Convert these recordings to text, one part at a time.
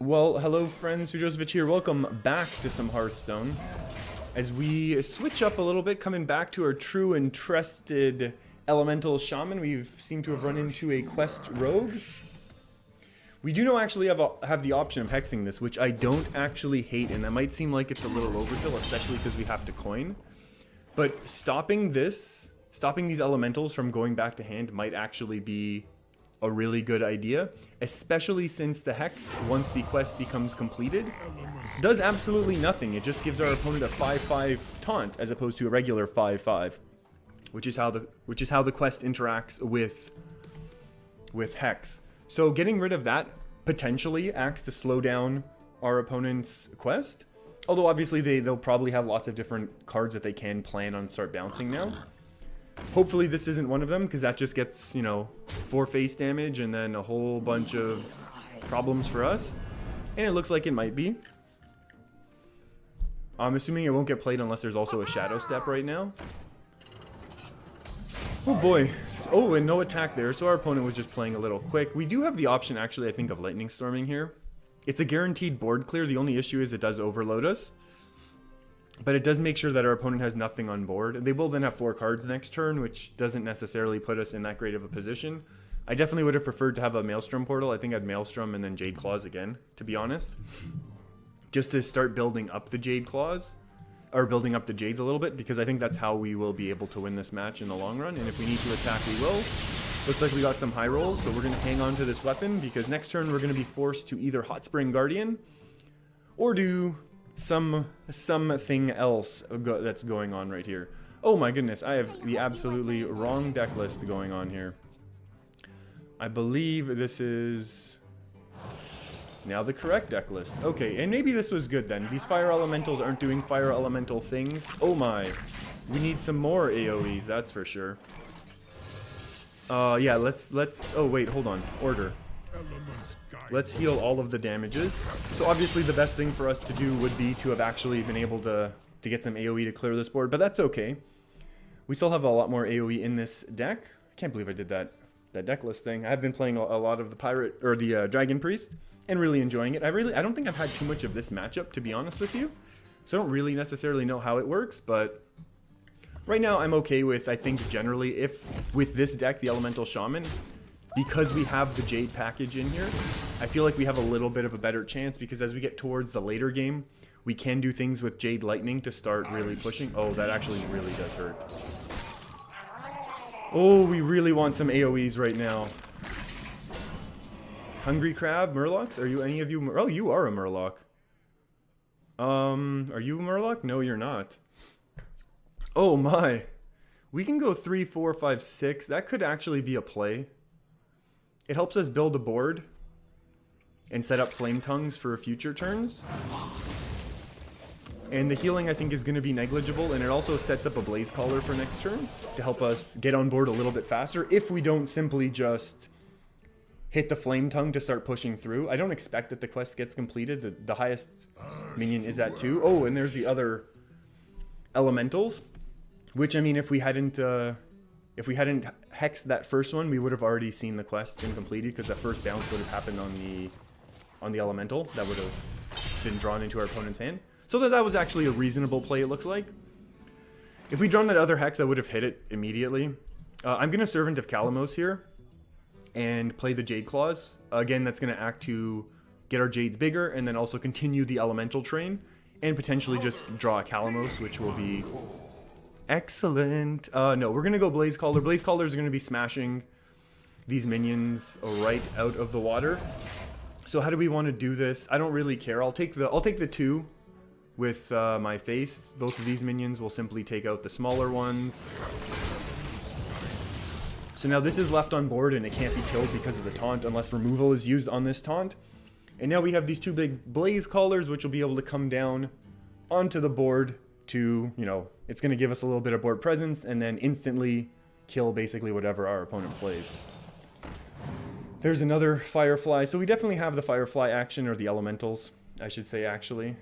Well, hello friends, Joseph here. Welcome back to some Hearthstone. As we switch up a little bit, coming back to our true and trusted elemental shaman, we seem to have run into a quest rogue. We do now actually have the option of hexing this, which I don't actually hate, and that might seem like it's a little overkill, especially because we have to coin. But stopping these elementals from going back to hand might actually be a really good idea, especially since the hex, once the quest becomes completed, does absolutely nothing. It just gives our opponent a 5/5 taunt as opposed to a regular 5/5, which is how the quest interacts with hex. So getting rid of that potentially acts to slow down our opponent's quest. Although obviously they'll probably have lots of different cards that they can plan on start bouncing now. Hopefully this isn't one of them, because that just gets, 4 face damage and then a whole bunch of problems for us. And it looks like it might be. I'm assuming it won't get played unless there's also a shadow step right now. Oh boy. Oh, and no attack there, so our opponent was just playing a little quick. We do have the option, actually, I think, of lightning storming here. It's a guaranteed board clear. The only issue is it does overload us. But it does make sure that our opponent has nothing on board. They will then have 4 cards next turn, which doesn't necessarily put us in that great of a position. I definitely would have preferred to have a Maelstrom portal. I think I'd Maelstrom and then Jade Claws again, to be honest. Just to start building up the Jade Claws. Or building up the Jades a little bit, because I think that's how we will be able to win this match in the long run. And if we need to attack, we will. Looks like we got some high rolls, so we're going to hang on to this weapon, because next turn we're going to be forced to either Hot Spring Guardian or do something else that's going on right here. Oh my goodness, I have the absolutely wrong deck list going on here. I believe this is now the correct deck list. Okay, and maybe this was good then. These fire elementals aren't doing fire elemental things. Oh my, we need some more AoEs, that's for sure. Yeah, let's oh wait, hold on. Order. Let's heal all of the damages. So obviously the best thing for us to do would be to have actually been able to get some AoE to clear this board, but that's okay. We still have a lot more AoE in this deck. I can't believe I did that deck list thing. I've been playing a lot of the pirate or the Dragon Priest and really enjoying it. I don't think I've had too much of this matchup, to be honest with you. So I don't really necessarily know how it works, but right now I'm okay with, I think generally, if with this deck, the Elemental Shaman, because we have the Jade package in here, I feel like we have a little bit of a better chance, because as we get towards the later game, we can do things with Jade Lightning to start really pushing. Oh, that actually really does hurt. Oh, we really want some AoEs right now. Hungry Crab, Murlocs? Are you any of you? Oh, you are a Murloc. Are you a Murloc? No, you're not. Oh my. We can go 3, 4, 5, 6. That could actually be a play. It helps us build a board and set up Flame Tongues for future turns. And the healing, I think, is going to be negligible, and it also sets up a Blaze Caller for next turn to help us get on board a little bit faster if we don't simply just hit the Flame Tongue to start pushing through. I don't expect that the quest gets completed. The highest minion is at 2. Oh, and there's the other elementals, which, I mean, if we hadn't hexed that first one, we would have already seen the quest been completed, because that first bounce would have happened on the elemental that would have been drawn into our opponent's hand. So that was actually a reasonable play, it looks like. If we'd drawn that other hex, I would have hit it immediately. I'm going to Servant of Kalamos here and play the Jade Claws. Again, that's going to act to get our Jades bigger and then also continue the elemental train and potentially just draw a Kalamos, which will be excellent. No, we're going to go Blaze Caller. Blaze Caller is going to be smashing these minions right out of the water. So how do we want to do this? I don't really care. I'll take the 2 with my face. Both of these minions will simply take out the smaller ones. So now this is left on board and it can't be killed because of the taunt unless removal is used on this taunt. And now we have these 2 big Blaze Callers, which will be able to come down onto the board to, it's going to give us a little bit of board presence and then instantly kill basically whatever our opponent plays. There's another Firefly. So we definitely have the Firefly action, or the Elementals, I should say, actually.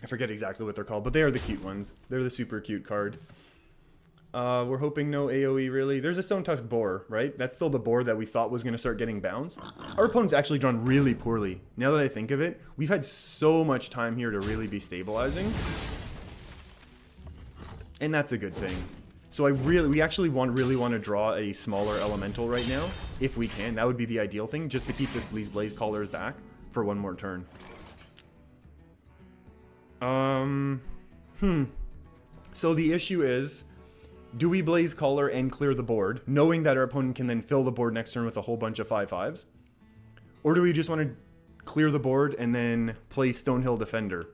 I forget exactly what they're called, but they are the cute ones. They're the super cute card. We're hoping no AoE, really. There's a Stone Tusk Boar, right? That's still the boar that we thought was going to start getting bounced. Our opponent's actually drawn really poorly. Now that I think of it, we've had so much time here to really be stabilizing. And that's a good thing. So we actually really want to draw a smaller elemental right now, if we can. That would be the ideal thing, just to keep this Blaze Callers back for one more turn. So the issue is, do we Blaze Caller and clear the board, knowing that our opponent can then fill the board next turn with a whole bunch of 5/5s? Or do we just want to clear the board and then play Stonehill Defender?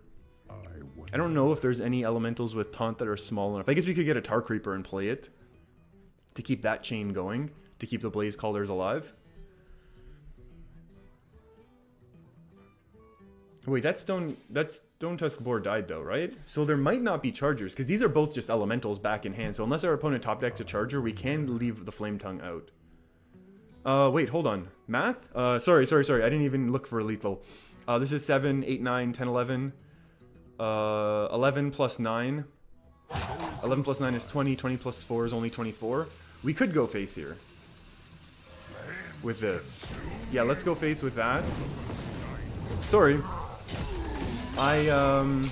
I don't know if there's any elementals with taunt that are small enough. I guess we could get a Tar Creeper and play it to keep that chain going, to keep the Blaze Callers alive. Wait, that Stone Tusk Boar died though, right? So there might not be Chargers, because these are both just elementals back in hand. So unless our opponent top decks a Charger, we can leave the Flame Tongue out. Wait, hold on. Math? Sorry. I didn't even look for lethal. This is 7, 8, 9, 10, 11. 11 plus 9. 11 plus 9 is 20. 20 plus 4 is only 24. We could go face here. With this. Yeah, let's go face with that. Sorry. I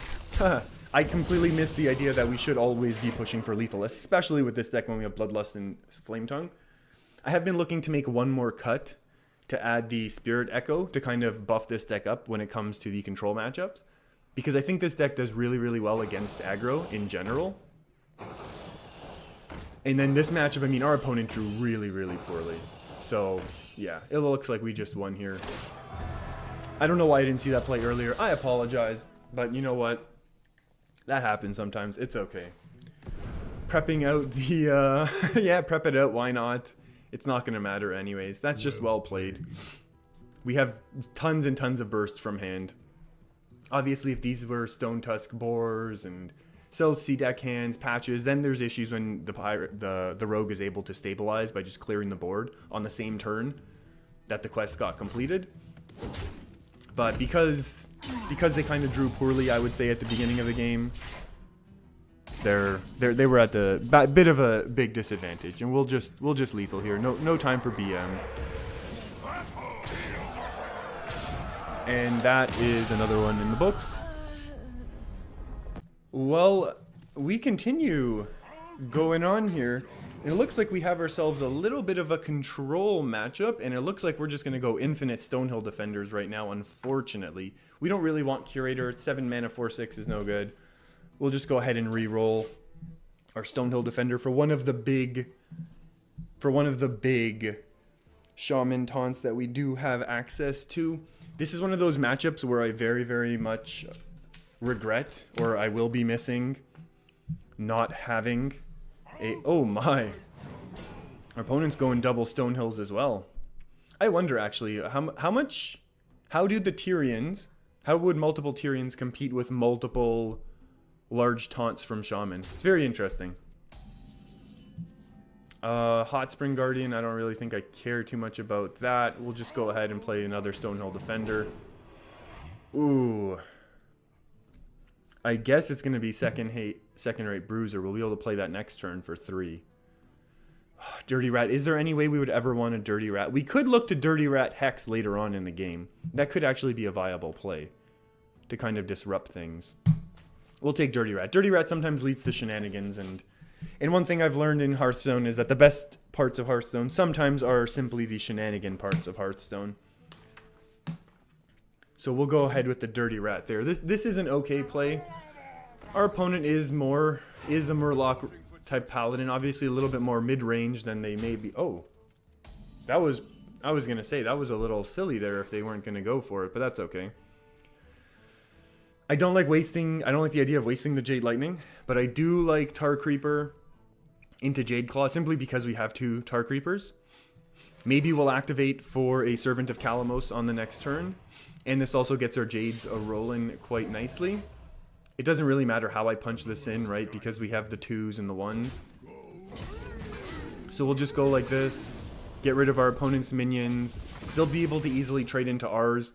completely missed the idea that we should always be pushing for lethal, especially with this deck when we have Bloodlust and Flame Tongue. I have been looking to make one more cut to add the Spirit Echo to kind of buff this deck up when it comes to the control matchups. Because I think this deck does really well against aggro in general. And then this matchup, I mean, our opponent drew really poorly. So, yeah, it looks like we just won here. I don't know why I didn't see that play earlier. I apologize. But you know what? That happens sometimes. It's okay. Prepping out the... yeah, prep it out. Why not? It's not going to matter anyways. That's just well played. We have tons and tons of bursts from hand. Obviously, if these were Stone Tusk Boars and C deck hands, patches, then there's issues when the rogue is able to stabilize by just clearing the board on the same turn that the quest got completed. But because they kind of drew poorly, I would say at the beginning of the game, they were at the bit of a big disadvantage, and we'll just lethal here. No time for BM. And that is another one in the books. Well, we continue going on here. It looks like we have ourselves a little bit of a control matchup, and it looks like we're just going to go infinite Stonehill Defenders right now, unfortunately. We don't really want Curator. 7 mana, 4/6 is no good. We'll just go ahead and re-roll our Stonehill Defender for one of the big Shaman taunts that we do have access to. This is one of those matchups where I very much regret, or I will be missing, not having a... Oh my. Our opponent's going double Stonehills as well. I wonder actually, how do the Tyrians, how would multiple Tyrians compete with multiple large taunts from Shaman? It's very interesting. Hot Spring Guardian, I don't really think I care too much about that. We'll just go ahead and play another Stonehill Defender. Ooh. I guess it's going to be second-rate Bruiser. We'll be able to play that next turn for 3. Dirty Rat. Is there any way we would ever want a Dirty Rat? We could look to Dirty Rat Hex later on in the game. That could actually be a viable play to kind of disrupt things. We'll take Dirty Rat. Dirty Rat sometimes leads to shenanigans, and one thing I've learned in Hearthstone is that the best parts of Hearthstone sometimes are simply the shenanigan parts of Hearthstone. So we'll go ahead with the Dirty Rat there. This is an okay play. Our opponent is a Murloc type Paladin, obviously a little bit more mid-range than they may be. Oh, I was gonna say that was a little silly there if they weren't gonna go for it, but that's okay. I don't like the idea of wasting the Jade Lightning, but I do like Tar Creeper into Jade Claw simply because we have 2 Tar Creepers. Maybe we'll activate for a Servant of Kalamos on the next turn, and this also gets our Jades rolling quite nicely. It doesn't really matter how I punch this in, right, because we have the 2s and the 1s. So we'll just go like this, get rid of our opponent's minions. They'll be able to easily trade into ours.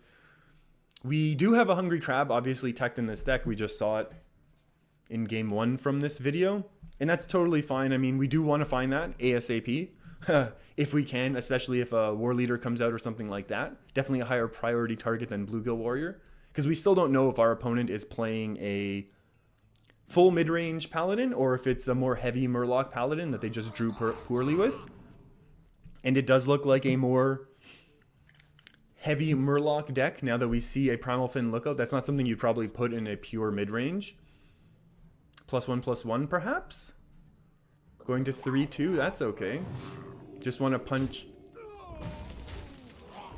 We do have a Hungry Crab, obviously teched in this deck. We just saw it in game 1 from this video. And that's totally fine. I mean, we do want to find that ASAP if we can, especially if a War Leader comes out or something like that. Definitely a higher priority target than Bluegill Warrior, because we still don't know if our opponent is playing a full mid-range Paladin or if it's a more heavy Murloc Paladin that they just drew poorly with. And it does look like a more heavy Murloc deck now that we see a Primal Fin Lookout. That's not something you'd probably put in a pure mid-range. +1/+1 perhaps? Going to 3/2, that's okay. Just want to punch.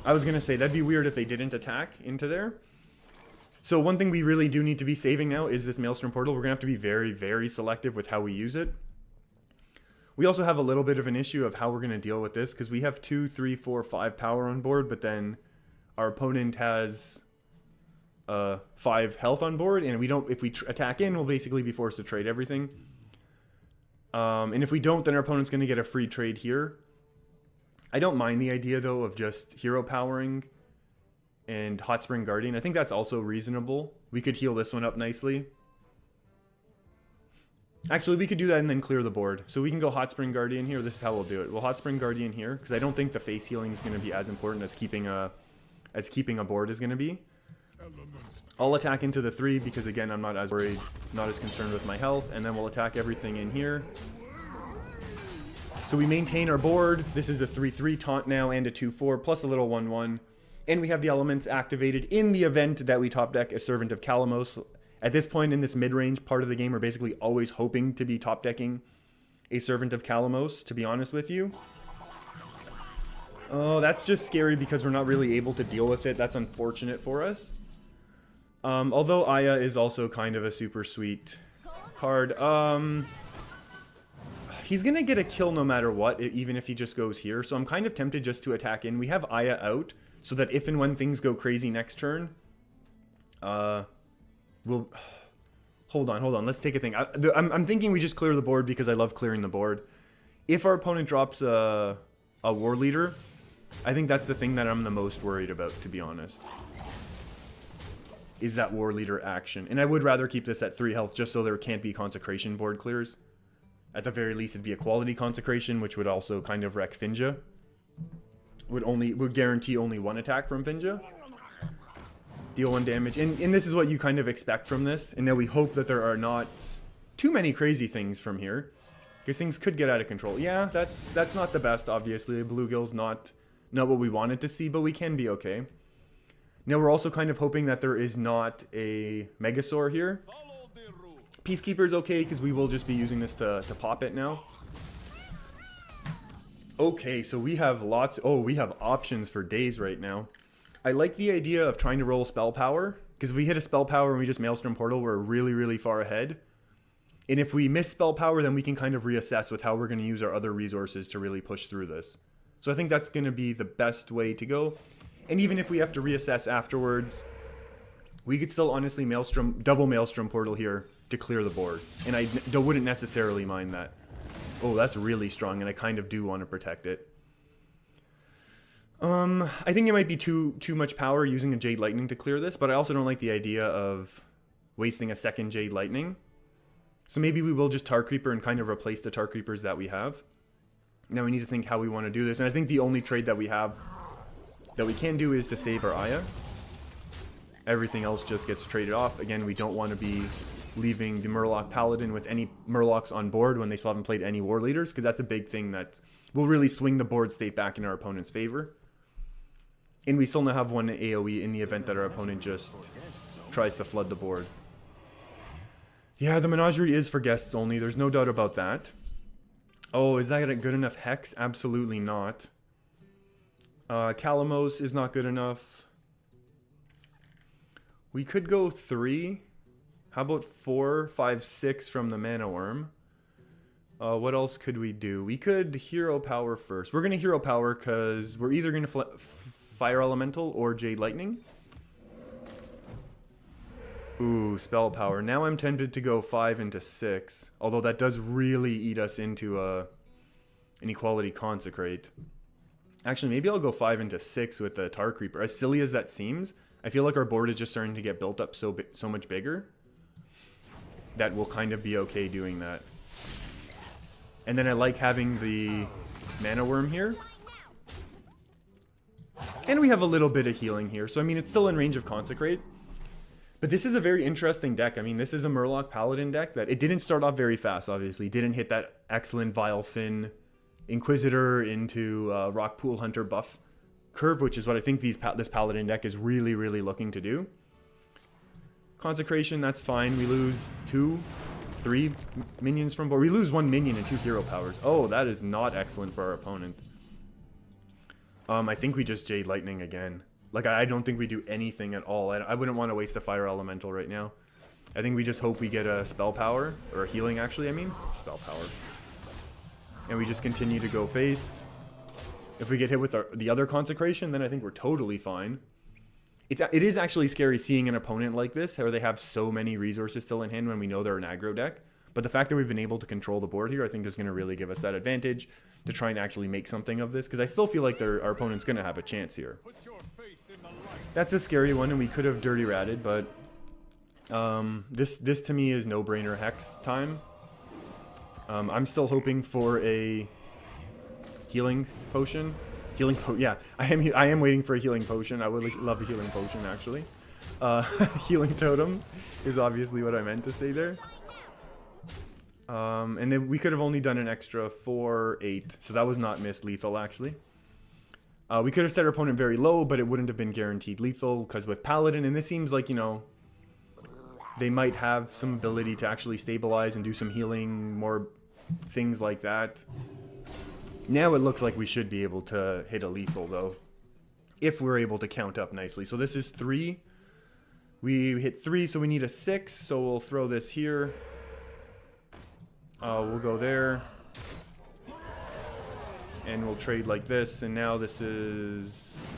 I was going to say, that'd be weird if they didn't attack into there. So one thing we really do need to be saving now is this Maelstrom Portal. We're going to have to be very, very selective with how we use it. We also have a little bit of an issue of how we're going to deal with this, because we have 2, 3, 4, 5 power on board, but then our opponent has 5 health on board, and if we attack in, we'll basically be forced to trade everything. And if we don't, then our opponent's going to get a free trade here. I don't mind the idea, though, of just hero powering and Hot Spring Guardian. I think that's also reasonable. We could heal this one up nicely. Actually, we could do that and then clear the board. So we can go Hot Spring Guardian here. This is how we'll do it. We'll Hot Spring Guardian here, because I don't think the face healing is going to be as important as keeping a board is going to be. I'll attack into the 3 because, again, I'm not as worried, not as concerned with my health. And then we'll attack everything in here. So we maintain our board. This is a 3/3 taunt now and a 2/4 plus a little 1/1. And we have the elements activated in the event that we top deck a Servant of Kalamos. At this point in this mid-range part of the game, we're basically always hoping to be top decking a Servant of Kalamos, to be honest with you. Oh, that's just scary because we're not really able to deal with it. That's unfortunate for us. Although Aya is also kind of a super sweet card. He's going to get a kill no matter what, even if he just goes here. So I'm kind of tempted just to attack in. We have Aya out, so that if and when things go crazy next turn, we'll... Hold on. Let's take a thing. I'm thinking we just clear the board because I love clearing the board. If our opponent drops a War Leader, I think that's the thing that I'm the most worried about, to be honest. Is that War Leader action. And I would rather keep this at 3 health just so there can't be Consecration board clears. At the very least, it'd be a quality Consecration, which would also kind of wreck Finja. Would guarantee only 1 attack from Finja. Deal 1 damage. And this is what you kind of expect from this. And now we hope that there are not too many crazy things from here, because things could get out of control. Yeah, that's not the best, obviously. Bluegill's not what we wanted to see, but we can be okay. Now we're also kind of hoping that there is not a Megasaur here. Peacekeeper is okay, because we will just be using this to pop it now. Okay, so we have we have options for days right now. I like the idea of trying to roll spell power, because if we hit a spell power and we just Maelstrom Portal, we're really, really far ahead. And if we miss spell power, then we can kind of reassess with how we're going to use our other resources to really push through this. So I think that's going to be the best way to go. And even if we have to reassess afterwards, we could still honestly double Maelstrom Portal here to clear the board. And I wouldn't necessarily mind that. Oh, that's really strong, and I kind of do want to protect it. I think it might be too much power using a Jade Lightning to clear this, but I also don't like the idea of wasting a second Jade Lightning. So maybe we will just Tar Creeper and kind of replace the Tar Creepers that we have. Now we need to think how we want to do this, and I think the only trade that we have that we can do is to save our Aya. Everything else just gets traded off. Again, we don't want to be leaving the Murloc Paladin with any Murlocs on board when they still haven't played any War Leaders, because that's a big thing that will really swing the board state back in our opponent's favor. And we still now have 1 AoE in the event that our opponent just tries to flood the board. Yeah, the Menagerie is for guests only. There's no doubt about that. Oh, is that a good enough Hex? Absolutely not. Kalamos is not good enough. We could go 3. How about 4, 5, 6 from the Mana Worm? What else could we do? We could Hero Power first. We're going to Hero Power because we're either going to Fire Elemental or Jade Lightning. Ooh, Spell Power. Now I'm tempted to go 5 into 6. Although that does really eat us into an Equality Consecrate. Actually, maybe I'll go 5 into 6 with the Tar Creeper. As silly as that seems, I feel like our board is just starting to get built up so much bigger that we'll kind of be okay doing that. And then I like having the Mana Worm here. And we have a little bit of healing here. So, I mean, it's still in range of Consecrate. But this is a very interesting deck. I mean, this is a Murloc Paladin deck that it didn't start off very fast, obviously. Didn't hit that excellent Vile Fin Inquisitor into Rock Pool Hunter buff curve, which is what I think this Paladin deck is really, really looking to do. Consecration, that's fine. We lose 3 minions from board. We lose 1 minion and 2 hero powers. Oh, that is not excellent for our opponent. I think we just Jade Lightning again. Like, I don't think we do anything at all. I wouldn't want to waste a Fire Elemental right now. I think we just hope we get a Spell Power, or a Healing actually, I mean. Spell Power. And we just continue to go face. If we get hit with the other Consecration, then I think we're totally fine. It is actually scary seeing an opponent like this, where they have so many resources still in hand when we know they're an aggro deck. But the fact that we've been able to control the board here, I think is going to really give us that advantage to try and actually make something of this. Because I still feel like our opponent's going to have a chance here. That's a scary one, and we could have Dirty Ratted, but this to me is no-brainer Hex time. I'm still hoping for a Healing Potion. Yeah, I am waiting for a Healing Potion. I would love a Healing Potion, actually. Healing Totem is obviously what I meant to say there. And then we could have only done an extra 4/8, so that was not missed lethal, actually. We could have set our opponent very low, but it wouldn't have been guaranteed lethal, because with Paladin, and this seems like, you know, they might have some ability to actually stabilize and do some healing, more things like that. Now it looks like we should be able to hit a lethal, though, if we're able to count up nicely. So this is 3. We hit 3, so we need a 6, so we'll throw this here. We'll go there. And we'll trade like this, and now this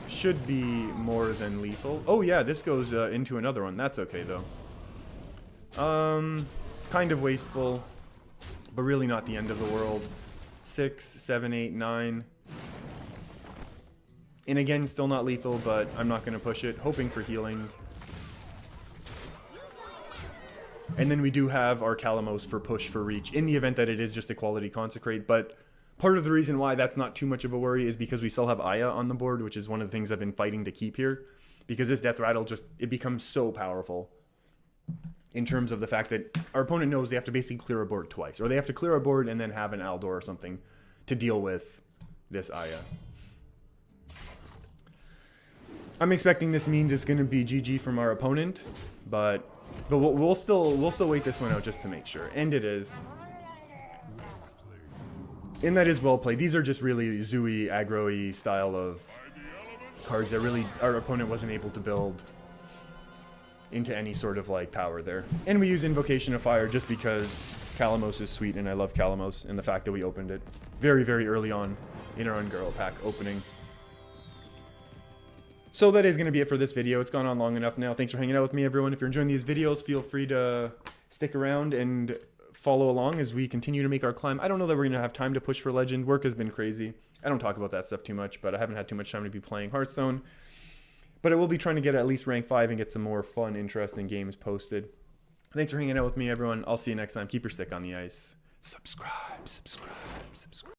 should be more than lethal. Oh yeah, this goes into another one. That's okay, though. Kind of wasteful, but really not the end of the world. 6, 7, 8, 9. And again, still not lethal, but I'm not going to push it. Hoping for healing. And then we do have our Calamos for push for reach, in the event that it is just a quality Consecrate. But part of the reason why that's not too much of a worry is because we still have Aya on the board, which is one of the things I've been fighting to keep here. Because this Death Rattle it becomes so powerful. In terms of the fact that our opponent knows they have to basically clear a board twice. Or they have to clear a board and then have an Aldor or something to deal with this Aya. I'm expecting this means it's going to be GG from our opponent. But we'll still wait this one out just to make sure. And it is. And that is well played. These are just really Zooey, aggro-y style of cards that really our opponent wasn't able to build into any sort of like power there. And we use Invocation of Fire just because Calamos is sweet, and I love Calamos, and the fact that we opened it very, very early on in our Ungirl pack opening. So that is going to be it for this video. It's gone on long enough now. Thanks for hanging out with me, everyone. If you're enjoying these videos, feel free to stick around and follow along as we continue to make our climb. I don't know that we're going to have time to push for Legend. Work has been crazy. I don't talk about that stuff too much, but I haven't had too much time to be playing Hearthstone. But I will be trying to get at least rank 5 and get some more fun, interesting games posted. Thanks for hanging out with me, everyone. I'll see you next time. Keep your stick on the ice. Subscribe, subscribe, subscribe.